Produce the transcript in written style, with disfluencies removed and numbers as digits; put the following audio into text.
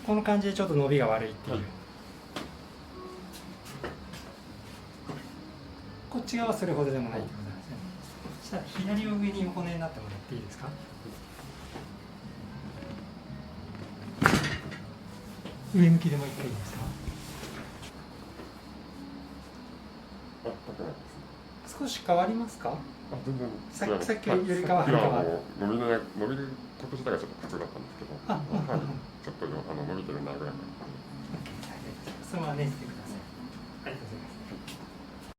この感じでちょっと伸びが悪いっていう、こっち側はそれほどでもないってことなんですね。そしたら左を上に横寝になってもらっていいですか。上向きでもう一回いいですか。少し変わりますか。全然さっきよりかは今はもう伸びること自体がちょっと苦痛だったんですけど、ちょっと伸びてるなぐらいの。そのままねじってください。